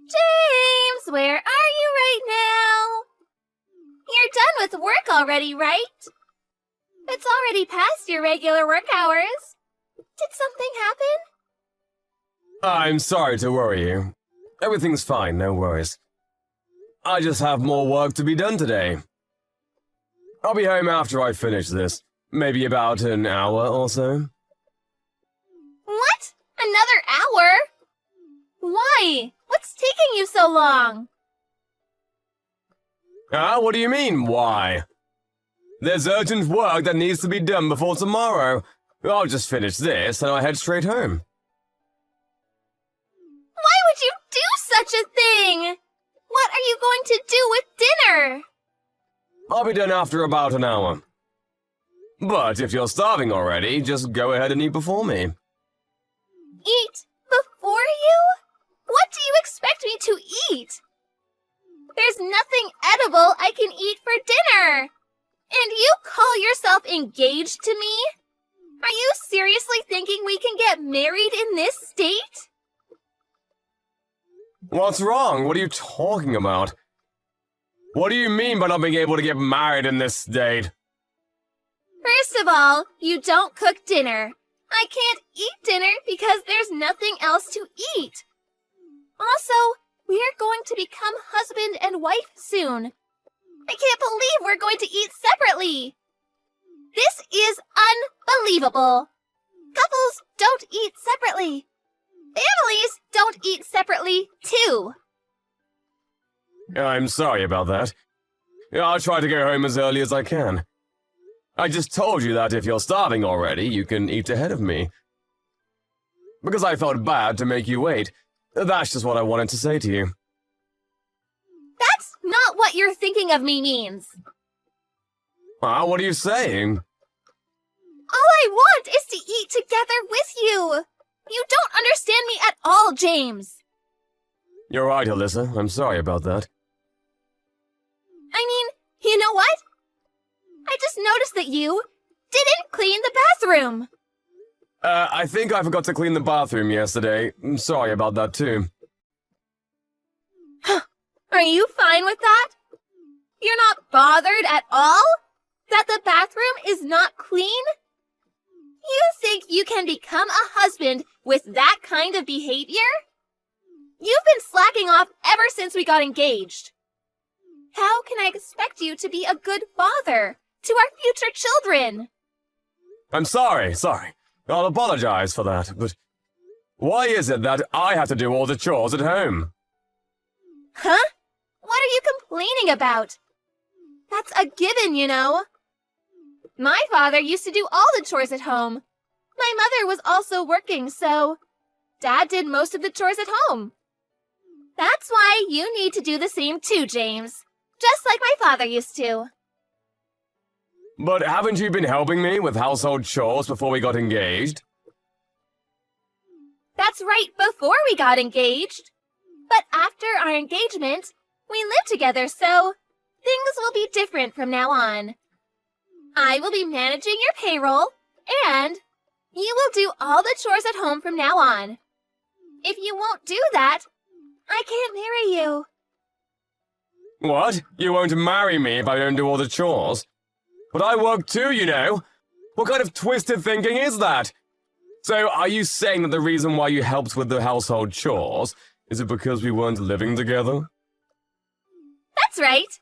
James, where are you right now? You're done with work already, right? It's already past your regular work hours. Did something happen? I'm sorry to worry you. Everything's fine, no worries. I just have more work to be done today. I'll be home after I finish this. Maybe about an hour or so. What? Another hour? Why? What's taking you so long? What do you mean, why? There's urgent work that needs to be done before tomorrow. I'll just finish this and I'll head straight home. Why would you do such a thing? What are you going to do with dinner? I'll be done after about an hour. But if you're starving already, just go ahead and eat before me. Eat before you? What do you expect me to eat? There's nothing edible I can eat for dinner. And you call yourself engaged to me? Are you seriously thinking we can get married in this state? What's wrong? What are you talking about? What do you mean by not being able to get married in this state? First of all, you don't cook dinner. I can't eat dinner because there's nothing else to eat. Also, we're going to become husband and wife soon. I can't believe we're going to eat separately. This is unbelievable. Couples don't eat separately. Families don't eat separately, too. I'm sorry about that. I'll try to go home as early as I can. I just told you that if you're starving already, you can eat ahead of me. Because I felt bad to make you wait. That's just what I wanted to say to you. That's not what you're thinking of me means. What are you saying? All I want is to eat together with you. You don't understand me at all, James. You're right, Alyssa. I'm sorry about that. I mean, you know what? I just noticed that you didn't clean the bathroom. I think I forgot to clean the bathroom yesterday. I'm sorry about that, too. Are you fine with that? You're not bothered at all? That the bathroom is not clean? You think you can become a husband with that kind of behavior? You've been slacking off ever since we got engaged. How can I expect you to be a good father to our future children? I'm sorry. I'll apologize for that, but why is it that I have to do all the chores at home? Huh? What are you complaining about? That's a given, you know. My father used to do all the chores at home. My mother was also working, so Dad did most of the chores at home. That's why you need to do the same too, James. Just like my father used to. But haven't you been helping me with household chores before we got engaged? That's right, before we got engaged. But after our engagement, we live together, so things will be different from now on. I will be managing your payroll, and you will do all the chores at home from now on. If you won't do that, I can't marry you. What? You won't marry me if I don't do all the chores? But I work too, you know. What kind of twisted thinking is that? So, are you saying that the reason why you helped with the household chores is it because we weren't living together? That's right.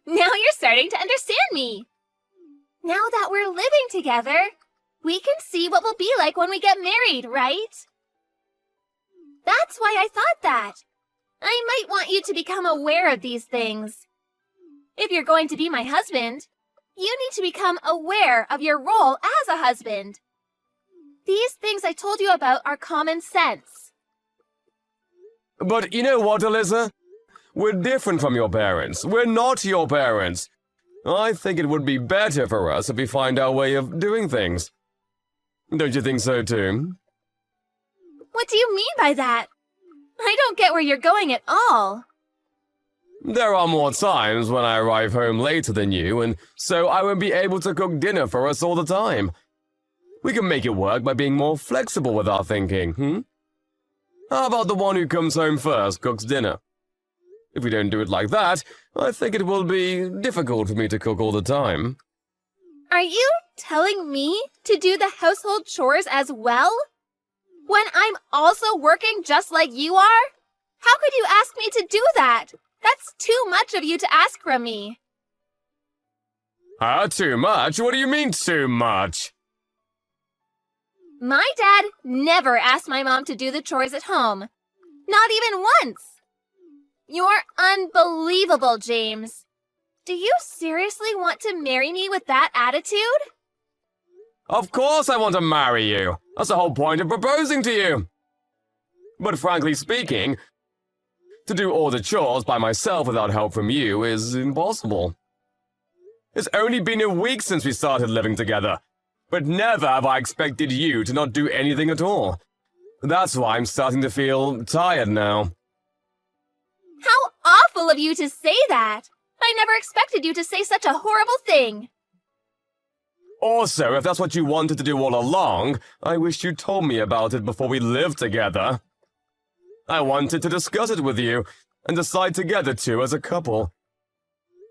Now you're starting to understand me. Now that we're living together, we can see what we'll be like when we get married, right? That's why I thought that. I might want you to become aware of these things. If you're going to be my husband, you need to become aware of your role as a husband. These things I told you about are common sense. But you know what, Alyssa? We're different from your parents. We're not your parents. I think it would be better for us if we find our way of doing things. Don't you think so, too? What do you mean by that? I don't get where you're going at all. There are more times when I arrive home later than you, and so I won't be able to cook dinner for us all the time. We can make it work by being more flexible with our thinking, How about the one who comes home first cooks dinner? If we don't do it like that, I think it will be difficult for me to cook all the time. Are you telling me to do the household chores as well? When I'm also working just like you are? How could you ask me to do that? That's too much of you to ask from me. Too much? What do you mean, too much? My dad never asked my mom to do the chores at home. Not even once. You're unbelievable, James. Do you seriously want to marry me with that attitude? Of course I want to marry you. That's the whole point of proposing to you. But frankly speaking, to do all the chores by myself without help from you is impossible. It's only been a week since we started living together, but never have I expected you to not do anything at all. That's why I'm starting to feel tired now. How awful of you to say that! I never expected you to say such a horrible thing. Also, if that's what you wanted to do all along, I wish you told me about it before we lived together. I wanted to discuss it with you and decide together too as a couple.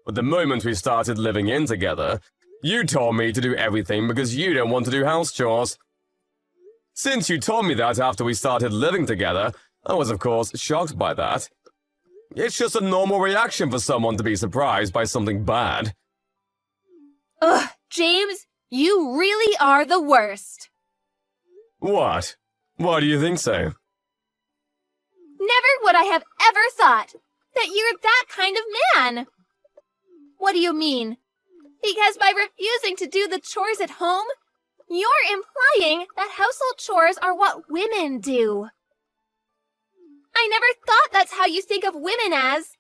But the moment we started living in together, you told me to do everything because you don't want to do house chores. Since you told me that after we started living together, I was of course shocked by that. It's just a normal reaction for someone to be surprised by something bad. Ugh, James, you really are the worst. What? Why do you think so? Never would I have ever thought that you're that kind of man. What do you mean? Because by refusing to do the chores at home, you're implying that household chores are what women do. I never thought that's how you think of women as.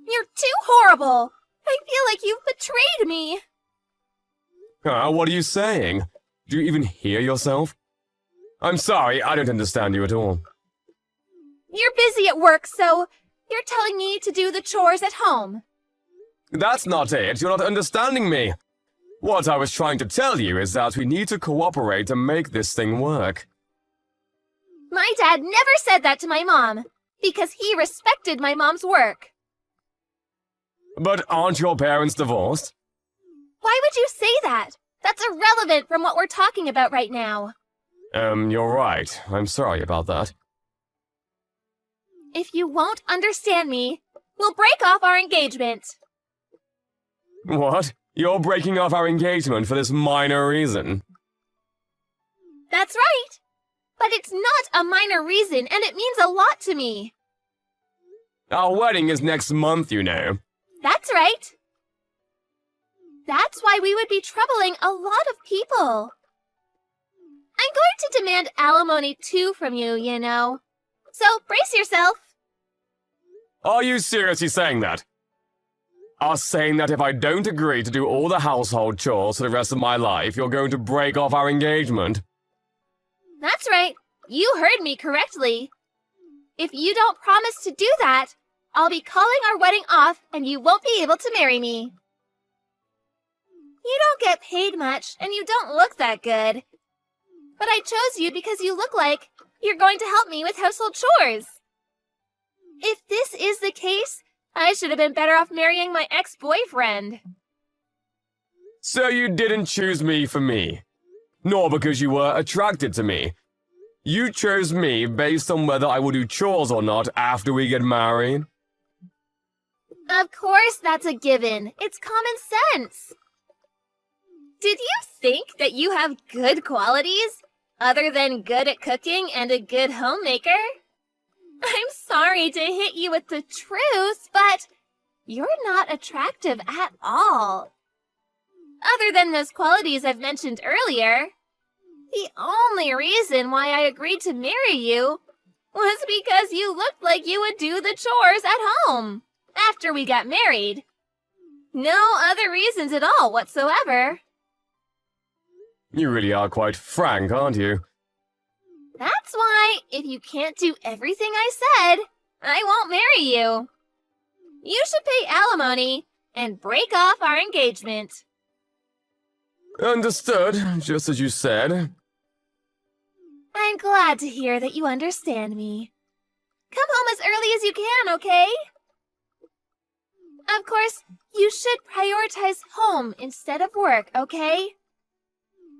You're too horrible. I feel like you've betrayed me. What are you saying? Do you even hear yourself? I'm sorry, I don't understand you at all. You're busy at work, so you're telling me to do the chores at home. That's not it. You're not understanding me. What I was trying to tell you is that we need to cooperate to make this thing work. My dad never said that to my mom, because he respected my mom's work. But aren't your parents divorced? Why would you say that? That's irrelevant from what we're talking about right now. You're right. I'm sorry about that. If you won't understand me, we'll break off our engagement. What? You're breaking off our engagement for this minor reason? That's right. But it's not a minor reason, and it means a lot to me. Our wedding is next month, you know. That's right. That's why we would be troubling a lot of people. I'm going to demand alimony too from you, you know. So brace yourself. Are you seriously saying that? Are saying that if I don't agree to do all the household chores for the rest of my life, you're going to break off our engagement? That's right. You heard me correctly. If you don't promise to do that, I'll be calling our wedding off and you won't be able to marry me. You don't get paid much and you don't look that good. But I chose you because you look like you're going to help me with household chores. If this is the case, I should have been better off marrying my ex-boyfriend. So you didn't choose me for me, nor because you were attracted to me. You chose me based on whether I will do chores or not after we get married? Of course that's a given. It's common sense. Did you think that you have good qualities, other than good at cooking and a good homemaker? I'm sorry to hit you with the truth, but you're not attractive at all. Other than those qualities I've mentioned earlier, the only reason why I agreed to marry you was because you looked like you would do the chores at home after we got married. No other reasons at all whatsoever. You really are quite frank, aren't you? That's why, if you can't do everything I said, I won't marry you. You should pay alimony and break off our engagement. Understood, just as you said. I'm glad to hear that you understand me. come home as early as you can, okay? Of course, you should prioritize home instead of work, okay?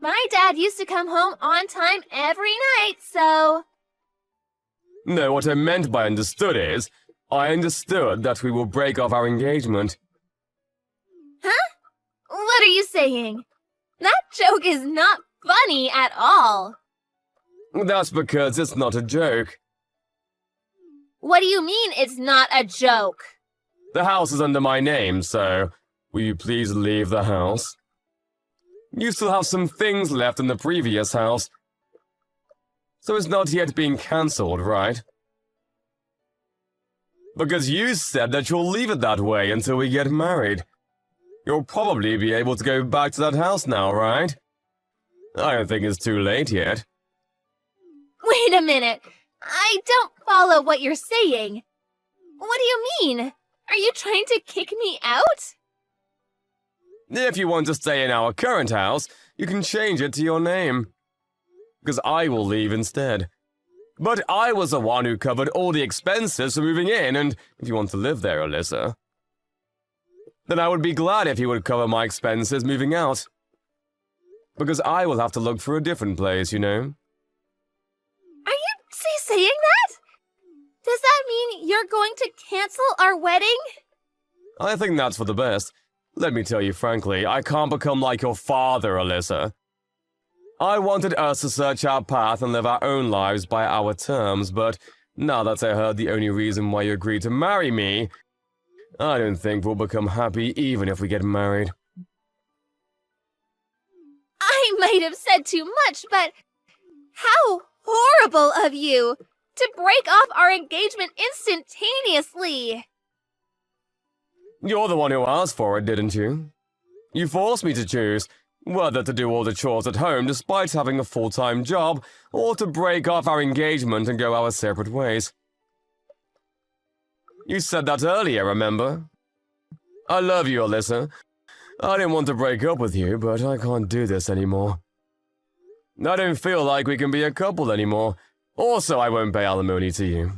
My dad used to come home on time every night, so... No, what I meant by understood is, I understood that we will break off our engagement. Huh? What are you saying? That joke is not funny at all. That's because it's not a joke. What do you mean it's not a joke? The house is under my name, so will you please leave the house? You still have some things left in the previous house, so it's not yet being cancelled, right? Because you said that you'll leave it that way until we get married. You'll probably be able to go back to that house now, right? I don't think it's too late yet. Wait a minute. I don't follow what you're saying. What do you mean? Are you trying to kick me out? If you want to stay in our current house, you can change it to your name. Because I will leave instead. But I was the one who covered all the expenses for moving in, and if you want to live there, Alyssa, then I would be glad if you would cover my expenses moving out. Because I will have to look for a different place, you know. Are you saying that? Does that mean you're going to cancel our wedding? I think that's for the best. Let me tell you frankly, I can't become like your father, Alyssa. I wanted us to search our path and live our own lives by our terms, but now that I heard the only reason why you agreed to marry me, I don't think we'll become happy even if we get married. I might have said too much, but how horrible of you to break off our engagement instantaneously. You're the one who asked for it, didn't you? You forced me to choose whether to do all the chores at home despite having a full-time job, or to break off our engagement and go our separate ways. You said that earlier, remember? I love you, Alyssa. I didn't want to break up with you, but I can't do this anymore. I don't feel like we can be a couple anymore. Also, I won't pay alimony to you.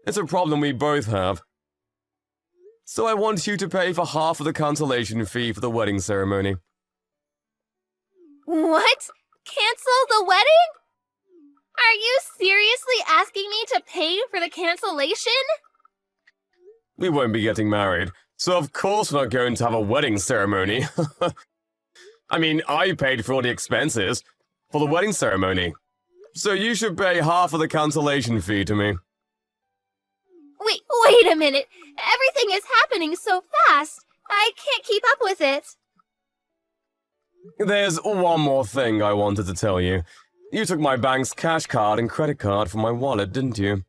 It's a problem we both have. So I want you to pay for half of the cancellation fee for the wedding ceremony. What? Cancel the wedding? Are you seriously asking me to pay for the cancellation? We won't be getting married, so of course we're not going to have a wedding ceremony. I mean, I paid for all the expenses for the wedding ceremony. So you should pay half of the cancellation fee to me. Wait a minute. Everything is happening so fast. I can't keep up with it. There's one more thing I wanted to tell you. You took my bank's cash card and credit card from my wallet, didn't you?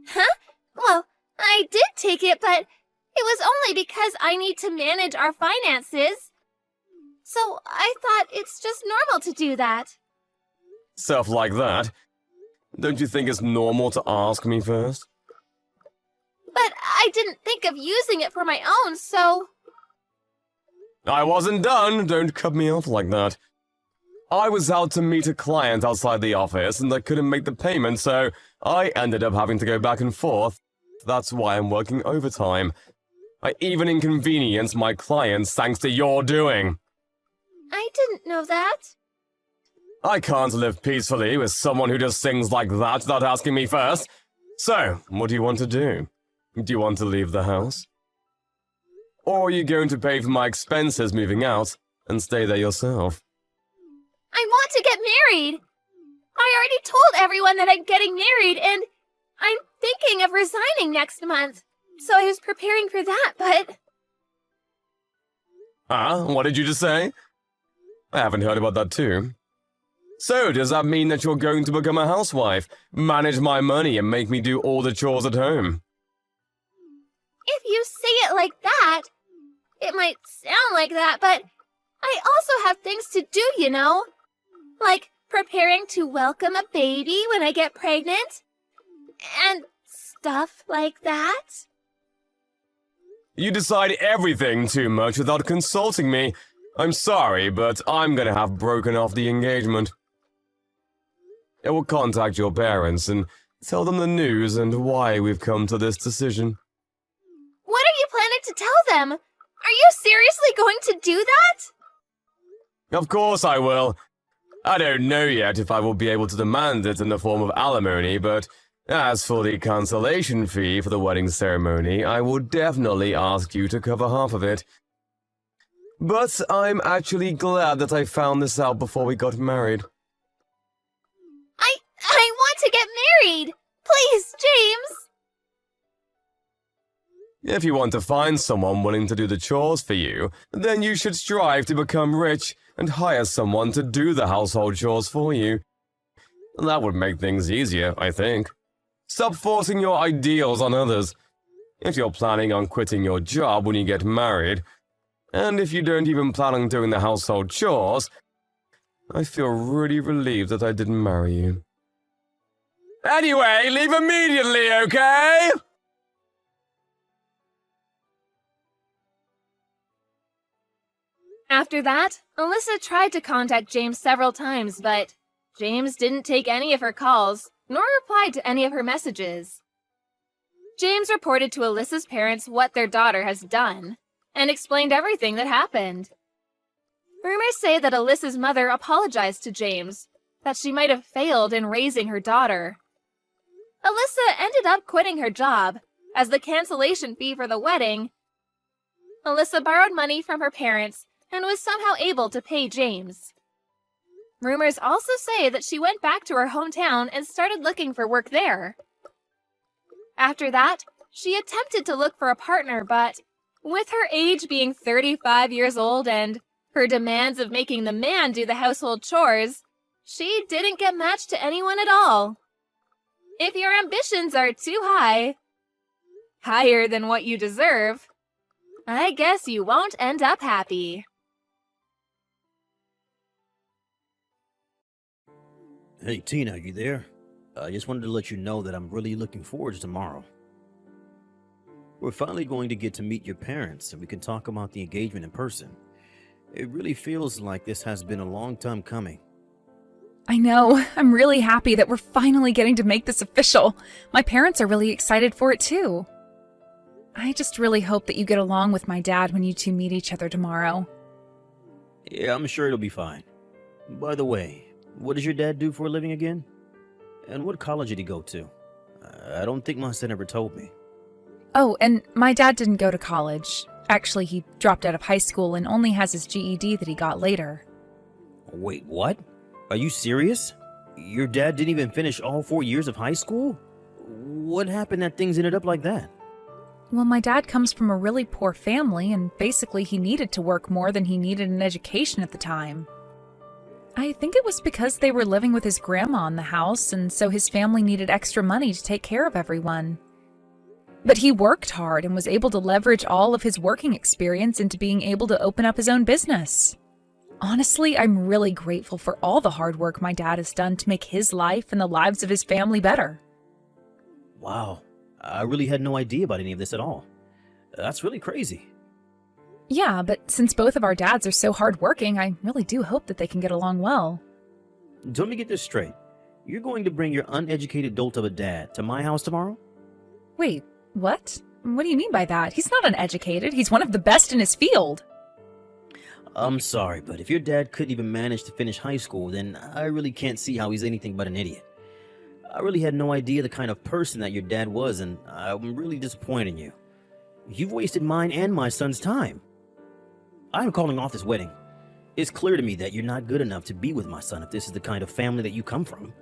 Huh? Well, I did take it, but it was only because I need to manage our finances. So I thought it's just normal to do that. Stuff like that? Don't you think it's normal to ask me first? But I didn't think of using it for my own, so... I wasn't done. Don't cut me off like that. I was out to meet a client outside the office and I couldn't make the payment, so I ended up having to go back and forth. That's why I'm working overtime. I even inconvenienced my clients thanks to your doing. I didn't know that. I can't live peacefully with someone who does things like that without asking me first. So, what do you want to do? Do you want to leave the house? Or are you going to pay for my expenses moving out and stay there yourself? I want to get married. I already told everyone that I'm getting married, and I'm thinking of resigning next month. So I was preparing for that, but... What did you just say? I haven't heard about that too. So, does that mean that you're going to become a housewife, manage my money, and make me do all the chores at home? If you say it like that, it might sound like that, but I also have things to do, you know? Like preparing to welcome a baby when I get pregnant, and stuff like that. You decide everything too much without consulting me. I'm sorry, but I'm gonna have broken off the engagement. I will contact your parents and Tell them the news and why we've come to this decision. What are you planning to tell them? Are you seriously going to do that? Of course I will. I don't know yet if I will be able to demand it in the form of alimony, but as for the cancellation fee for the wedding ceremony, I will definitely ask you to cover half of it. But I'm actually glad that I found this out before we got married. I want to get married! Please, James! If you want to find someone willing to do the chores for you, then you should strive to become rich and hire someone to do the household chores for you. That would make things easier, I think. Stop forcing your ideals on others. If you're planning on quitting your job when you get married, and if you don't even plan on doing the household chores, I feel really relieved that I didn't marry you. Anyway, leave immediately, okay? After that, Alyssa tried to contact James several times, but James didn't take any of her calls, nor replied to any of her messages. James reported to Alyssa's parents what their daughter has done, and explained everything that happened. Rumors say that Alyssa's mother apologized to James, that she might have failed in raising her daughter. Alyssa ended up quitting her job, as the cancellation fee for the wedding. Alyssa borrowed money from her parents and was somehow able to pay James. Rumors also say that she went back to her hometown and started looking for work there. After that, she attempted to look for a partner, but with her age being 35 years old and her demands of making the man do the household chores, she didn't get matched to anyone at all. If your ambitions are too high, higher than what you deserve, I guess you won't end up happy. Hey, Tina, you there? I just wanted to let you know that I'm really looking forward to tomorrow. We're finally going to get to meet your parents, and we can talk about the engagement in person. It really feels like this has been a long time coming. I know. I'm really happy that we're finally getting to make this official. My parents are really excited for it too. I just really hope that you get along with my dad when you two meet each other tomorrow. Yeah, I'm sure it'll be fine. By the way, what does your dad do for a living again? And what college did he go to? I don't think my son ever told me. Oh, and my dad didn't go to college. Actually, he dropped out of high school and only has his GED that he got later. Wait, what? Are you serious? Your dad didn't even finish all 4 years of high school? What happened that things ended up like that? Well, my dad comes from a really poor family, and basically he needed to work more than he needed an education at the time. I think it was because they were living with his grandma in the house, and so his family needed extra money to take care of everyone. But he worked hard and was able to leverage all of his working experience into being able to open up his own business. Honestly, I'm really grateful for all the hard work my dad has done to make his life and the lives of his family better. Wow, I really had no idea about any of this at all. That's really crazy. Yeah, but since both of our dads are so hardworking, I really do hope that they can get along well. Let me get this straight. You're going to bring your uneducated dolt of a dad to my house tomorrow? Wait, what? What do you mean by that? He's not uneducated. He's one of the best in his field. I'm sorry, but if your dad couldn't even manage to finish high school, then I really can't see how he's anything but an idiot. I really had no idea the kind of person that your dad was, and I'm really disappointed in you. You've wasted mine and my son's time. I'm calling off this wedding. It's clear to me that you're not good enough to be with my son if this is the kind of family that you come from.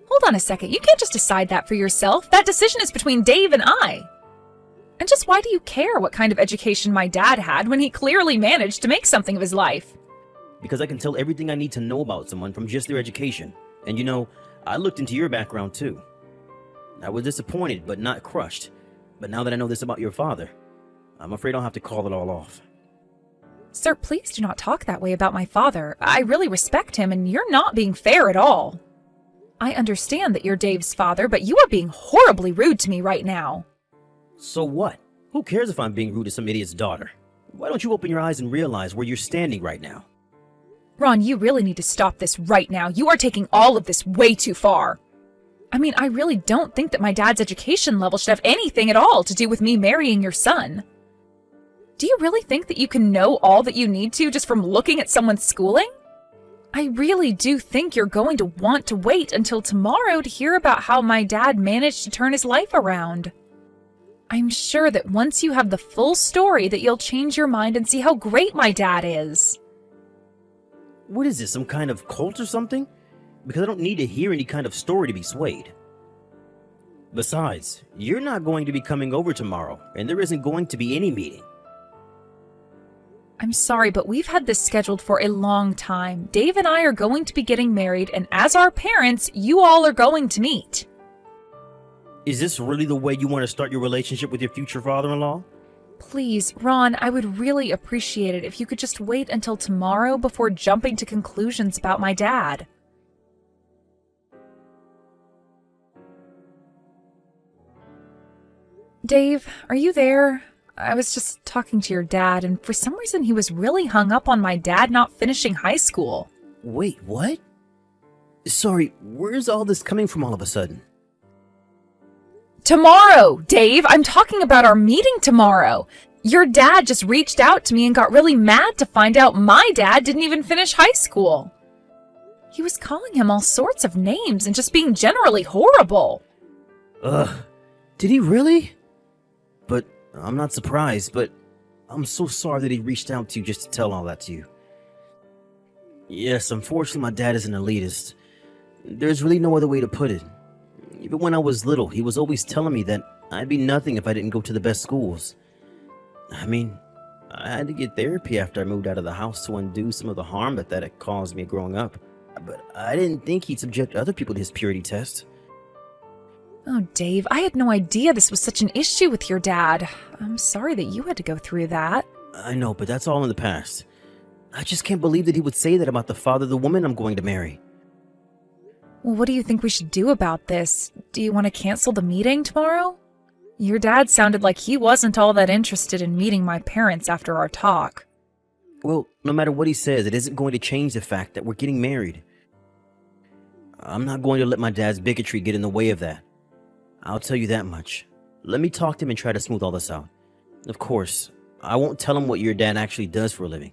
Hold on a second. You can't just decide that for yourself. That decision is between Dave and I. And just why do you care what kind of education my dad had when he clearly managed to make something of his life? Because I can tell everything I need to know about someone from just their education. And you know, I looked into your background too. I was disappointed, but not crushed. But now that I know this about your father, I'm afraid I'll have to call it all off. Sir, please do not talk that way about my father. I really respect him, and you're not being fair at all. I understand that you're Dave's father, but you are being horribly rude to me right now. So what? Who cares if I'm being rude to some idiot's daughter? Why don't you open your eyes and realize where you're standing right now? Ron, you really need to stop this right now. You are taking all of this way too far. I mean, I really don't think that my dad's education level should have anything at all to do with me marrying your son. Do you really think that you can know all that you need to just from looking at someone's schooling? I really do think you're going to want to wait until tomorrow to hear about how my dad managed to turn his life around. I'm sure that once you have the full story that you'll change your mind and see how great my dad is. What is this, some kind of cult or something? Because I don't need to hear any kind of story to be swayed. Besides, you're not going to be coming over tomorrow, and there isn't going to be any meeting. I'm sorry, but we've had this scheduled for a long time. Dave and I are going to be getting married, and as our parents, you all are going to meet. Is this really the way you want to start your relationship with your future father-in-law? Please, Ron, I would really appreciate it if you could just wait until tomorrow before jumping to conclusions about my dad. Dave, are you there? I was just talking to your dad, and for some reason he was really hung up on my dad not finishing high school. Wait, what? Sorry, where's all this coming from all of a sudden? Tomorrow, Dave! I'm talking about our meeting tomorrow! Your dad just reached out to me and got really mad to find out my dad didn't even finish high school. He was calling him all sorts of names and just being generally horrible. Ugh, did he really? But I'm not surprised, but I'm so sorry that he reached out to you just to tell all that to you. Yes, unfortunately my dad is an elitist. There's really no other way to put it. Even when I was little, he was always telling me that I'd be nothing if I didn't go to the best schools. I mean, I had to get therapy after I moved out of the house to undo some of the harm that had caused me growing up. But I didn't think he'd subject other people to his purity test. Oh, Dave, I had no idea this was such an issue with your dad. I'm sorry that you had to go through that. I know, but that's all in the past. I just can't believe that he would say that about the father of the woman I'm going to marry. Well, what do you think we should do about this? Do you want to cancel the meeting tomorrow? Your dad sounded like he wasn't all that interested in meeting my parents after our talk. Well, no matter what he says, it isn't going to change the fact that we're getting married. I'm not going to let my dad's bigotry get in the way of that. I'll tell you that much. Let me talk to him and try to smooth all this out. Of course, I won't tell him what your dad actually does for a living.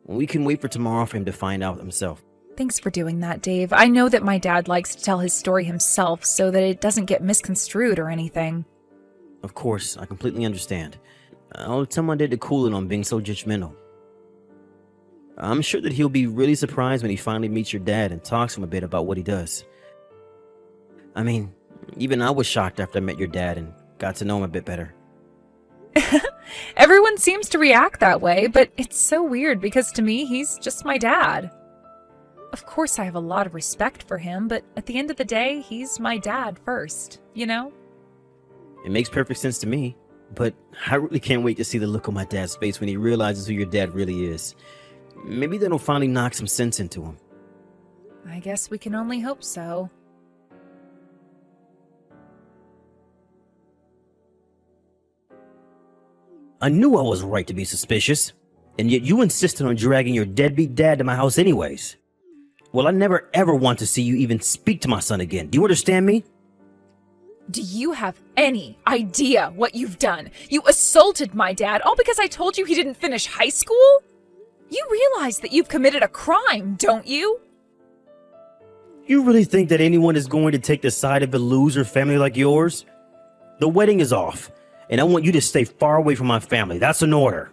We can wait for tomorrow for him to find out himself. Thanks for doing that, Dave. I know that my dad likes to tell his story himself so that it doesn't get misconstrued or anything. Of course, I completely understand. I'll tell my dad to cool it on being so judgmental. I'm sure that he'll be really surprised when he finally meets your dad and talks to him a bit about what he does. I mean, even I was shocked after I met your dad and got to know him a bit better. Everyone seems to react that way, but it's so weird because to me, he's just my dad. Of course, I have a lot of respect for him, but at the end of the day, he's my dad first, you know? It makes perfect sense to me, but I really can't wait to see the look on my dad's face when he realizes who your dad really is. Maybe that'll finally knock some sense into him. I guess we can only hope so. I knew I was right to be suspicious, and yet you insisted on dragging your deadbeat dad to my house anyways. Well, I never ever want to see you even speak to my son again. Do you understand me? Do you have any idea what you've done? You assaulted my dad all because I told you he didn't finish high school? You realize that you've committed a crime, don't you? You really think that anyone is going to take the side of a loser family like yours? The wedding is off, and I want you to stay far away from my family. That's an order.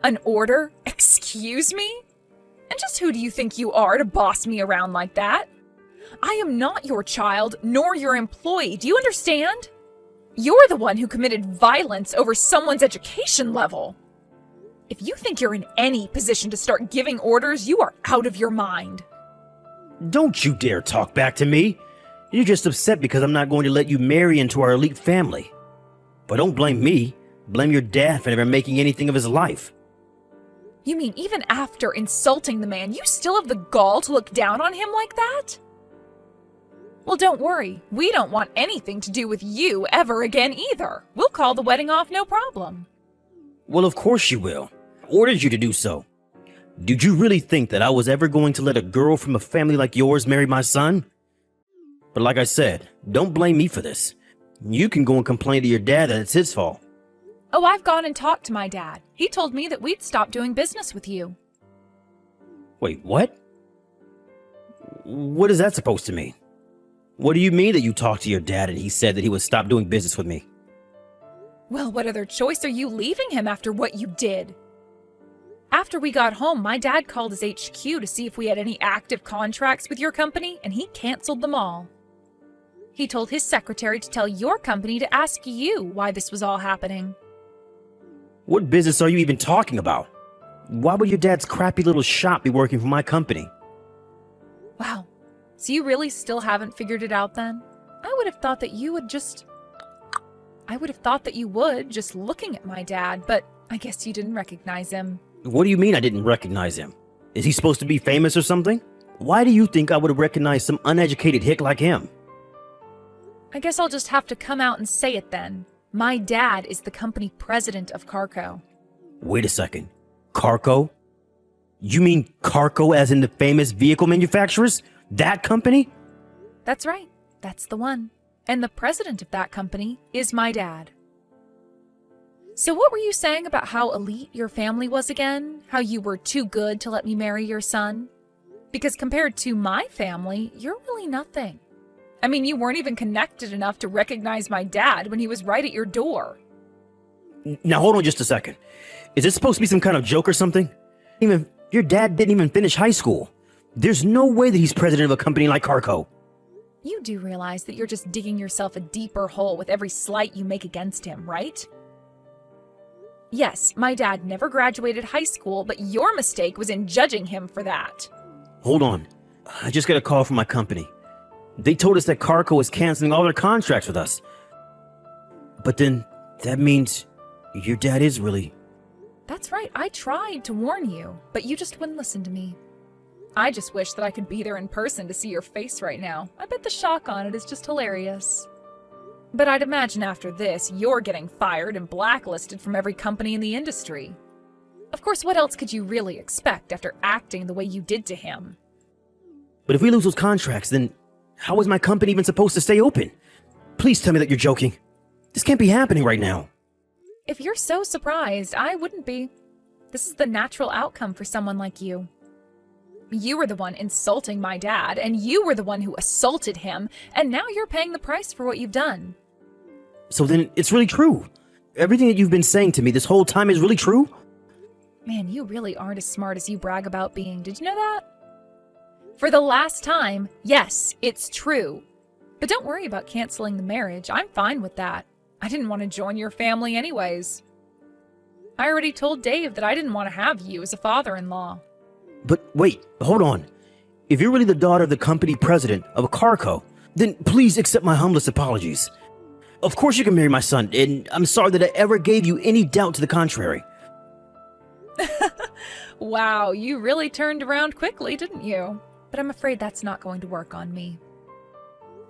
An order? Excuse me? And just who do you think you are to boss me around like that? I am not your child, nor your employee. Do you understand? You're the one who committed violence over someone's education level. If you think you're in any position to start giving orders, you are out of your mind. Don't you dare talk back to me. You're just upset because I'm not going to let you marry into our elite family. But don't blame me. Blame your dad for never making anything of his life. You mean even after insulting the man, you still have the gall to look down on him like that? Well, don't worry. We don't want anything to do with you ever again either. We'll call the wedding off, no problem. Well, of course you will. I ordered you to do so. Did you really think that I was ever going to let a girl from a family like yours marry my son? But like I said, don't blame me for this. You can go and complain to your dad that it's his fault. Oh, I've gone and talked to my dad. He told me that we'd stop doing business with you. Wait, what? What is that supposed to mean? What do you mean that you talked to your dad and he said that he would stop doing business with me? Well, what other choice are you leaving him after what you did? After we got home, my dad called his HQ to see if we had any active contracts with your company, and he canceled them all. He told his secretary to tell your company to ask you why this was all happening. What business are you even talking about? Why would your dad's crappy little shop be working for my company? Wow. So you really still haven't figured it out then? I would have thought that you would just looking at my dad, but I guess you didn't recognize him. What do you mean I didn't recognize him? Is he supposed to be famous or something? Why do you think I would have recognized some uneducated hick like him? I guess I'll just have to come out and say it then. My dad is the company president of Carco. Wait a second. Carco? You mean Carco as in the famous vehicle manufacturers? That company? That's right. That's the one. And the president of that company is my dad. So what were you saying about how elite your family was again? How you were too good to let me marry your son? Because compared to my family, you're really nothing. I mean, you weren't even connected enough to recognize my dad when he was right at your door. Now hold on just a second. Is this supposed to be some kind of joke or something? Even your dad didn't even finish high school. There's no way that he's president of a company like Carco. You do realize that you're just digging yourself a deeper hole with every slight you make against him, right? Yes, my dad never graduated high school, but your mistake was in judging him for that. Hold on. I just got a call from my company. They told us that Carco is canceling all their contracts with us. But then that means your dad is really... That's right, I tried to warn you, but you just wouldn't listen to me. I just wish that I could be there in person to see your face right now. I bet the shock on it is just hilarious. But I'd imagine after this, you're getting fired and blacklisted from every company in the industry. Of course, what else could you really expect after acting the way you did to him? But if we lose those contracts, then how is my company even supposed to stay open? Please tell me that you're joking. This can't be happening right now. If you're so surprised, I wouldn't be. This is the natural outcome for someone like you. You were the one insulting my dad, and you were the one who assaulted him, and now you're paying the price for what you've done. So then it's really true. Everything that you've been saying to me this whole time is really true? Man, you really aren't as smart as you brag about being. Did you know that? For the last time, yes, it's true. But don't worry about canceling the marriage. I'm fine with that. I didn't want to join your family anyways. I already told Dave that I didn't want to have you as a father-in-law. But wait, hold on. If you're really the daughter of the company president of Carco, then please accept my humblest apologies. Of course you can marry my son, and I'm sorry that I ever gave you any doubt to the contrary. Wow, you really turned around quickly, didn't you? But I'm afraid that's not going to work on me.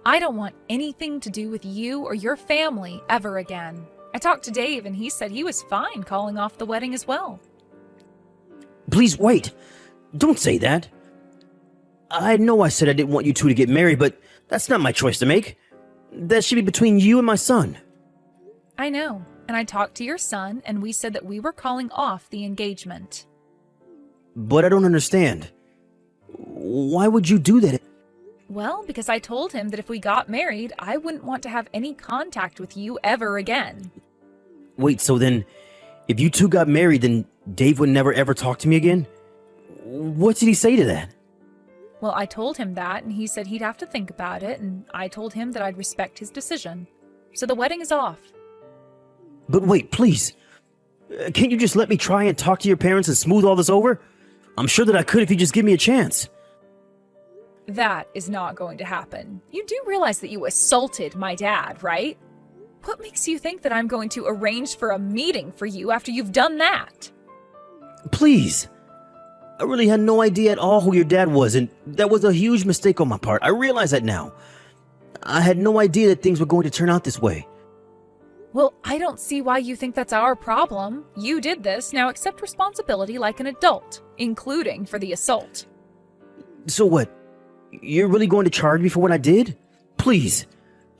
I don't want anything to do with you or your family ever again. I talked to Dave and he said he was fine calling off the wedding as well. Please wait. Don't say that. I know I said I didn't want you two to get married, but that's not my choice to make. That should be between you and my son. I know, and I talked to your son and we said that we were calling off the engagement. But I don't understand. Why would you do that? Well, because I told him that if we got married, I wouldn't want to have any contact with you ever again. Wait, so then, if you two got married, then Dave would never ever talk to me again? What did he say to that? Well, I told him that, and he said he'd have to think about it, and I told him that I'd respect his decision. So the wedding is off. But wait, please. Can't you just let me try and talk to your parents and smooth all this over? I'm sure that I could if you just give me a chance. That is not going to happen. You do realize that you assaulted my dad, right? What makes you think that I'm going to arrange for a meeting for you after you've done that? Please. I really had no idea at all who your dad was, and that was a huge mistake on my part. I realize that now. I had no idea that things were going to turn out this way. Well, I don't see why you think that's our problem. You did this, now accept responsibility like an adult, including for the assault. So what? You're really going to charge me for what I did? Please.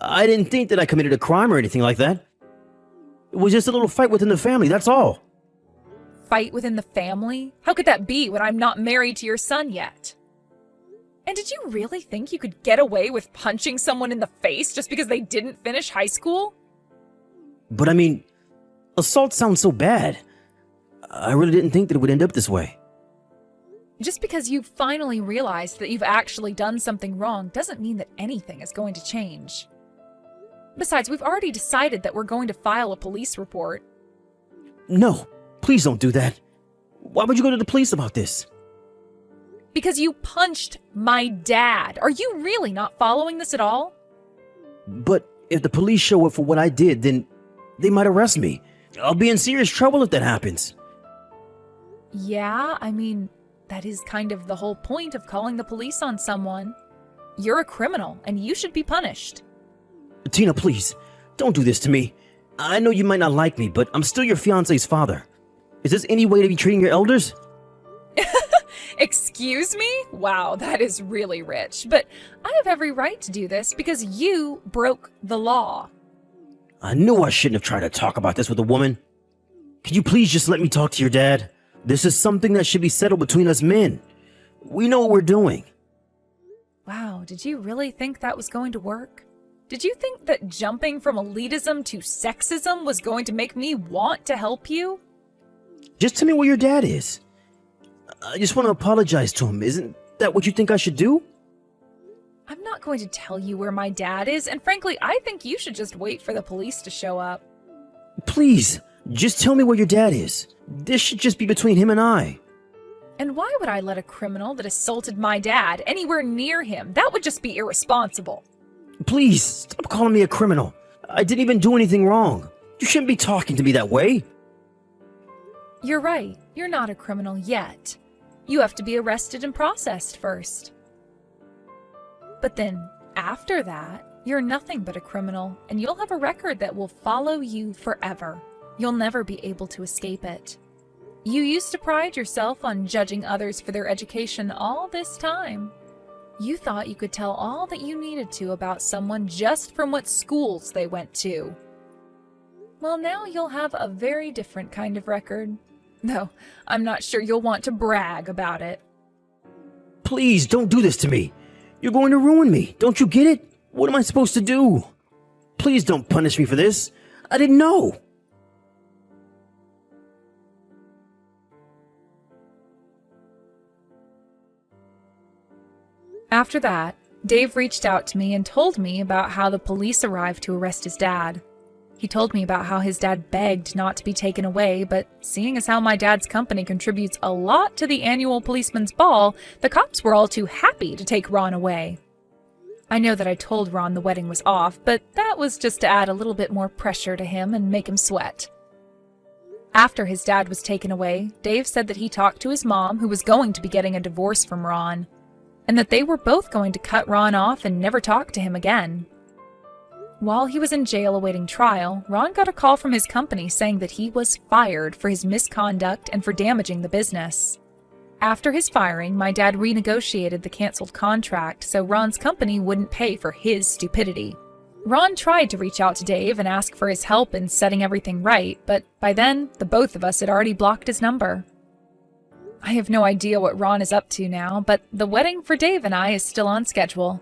I didn't think that I committed a crime or anything like that. It was just a little fight within the family, that's all. Fight within the family? How could that be when I'm not married to your son yet? And did you really think you could get away with punching someone in the face just because they didn't finish high school? But I mean, assault sounds so bad. I really didn't think that it would end up this way. Just because you've finally realized that you've actually done something wrong doesn't mean that anything is going to change. Besides, we've already decided that we're going to file a police report. No, please don't do that. Why would you go to the police about this? Because you punched my dad. Are you really not following this at all? But if the police show up for what I did, then they might arrest me. I'll be in serious trouble if that happens. Yeah, I mean, that is kind of the whole point of calling the police on someone. You're a criminal, and you should be punished. Tina, please, don't do this to me. I know you might not like me, but I'm still your fiancé's father. Is this any way to be treating your elders? Excuse me? Wow, that is really rich. But I have every right to do this because you broke the law. I knew I shouldn't have tried to talk about this with a woman. Can you please just let me talk to your dad? This is something that should be settled between us men. We know what we're doing. Wow, did you really think that was going to work? Did you think that jumping from elitism to sexism was going to make me want to help you? Just tell me where your dad is. I just want to apologize to him. Isn't that what you think I should do? I'm not going to tell you where my dad is, and frankly, I think you should just wait for the police to show up. Please, just tell me where your dad is. This should just be between him and I. And why would I let a criminal that assaulted my dad anywhere near him? That would just be irresponsible. Please, stop calling me a criminal. I didn't even do anything wrong. You shouldn't be talking to me that way. You're right. You're not a criminal yet. You have to be arrested and processed first. But then, after that, you're nothing but a criminal, and you'll have a record that will follow you forever. You'll never be able to escape it. You used to pride yourself on judging others for their education all this time. You thought you could tell all that you needed to about someone just from what schools they went to. Well, now you'll have a very different kind of record. Though, I'm not sure you'll want to brag about it. Please, don't do this to me. You're going to ruin me. Don't you get it? What am I supposed to do? Please don't punish me for this. I didn't know. After that, Dave reached out to me and told me about how the police arrived to arrest his dad. He told me about how his dad begged not to be taken away, but seeing as how my dad's company contributes a lot to the annual policeman's ball, the cops were all too happy to take Ron away. I know that I told Ron the wedding was off, but that was just to add a little bit more pressure to him and make him sweat. After his dad was taken away, Dave said that he talked to his mom, who was going to be getting a divorce from Ron, and that they were both going to cut Ron off and never talk to him again. While he was in jail awaiting trial, Ron got a call from his company saying that he was fired for his misconduct and for damaging the business. After his firing, my dad renegotiated the canceled contract so Ron's company wouldn't pay for his stupidity. Ron tried to reach out to Dave and ask for his help in setting everything right, but by then, the both of us had already blocked his number. I have no idea what Ron is up to now, but the wedding for Dave and I is still on schedule.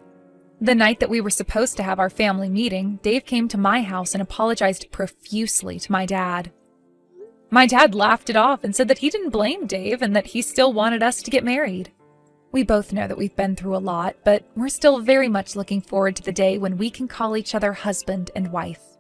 The night that we were supposed to have our family meeting, Dave came to my house and apologized profusely to my dad. My dad laughed it off and said that he didn't blame Dave and that he still wanted us to get married. We both know that we've been through a lot, but we're still very much looking forward to the day when we can call each other husband and wife.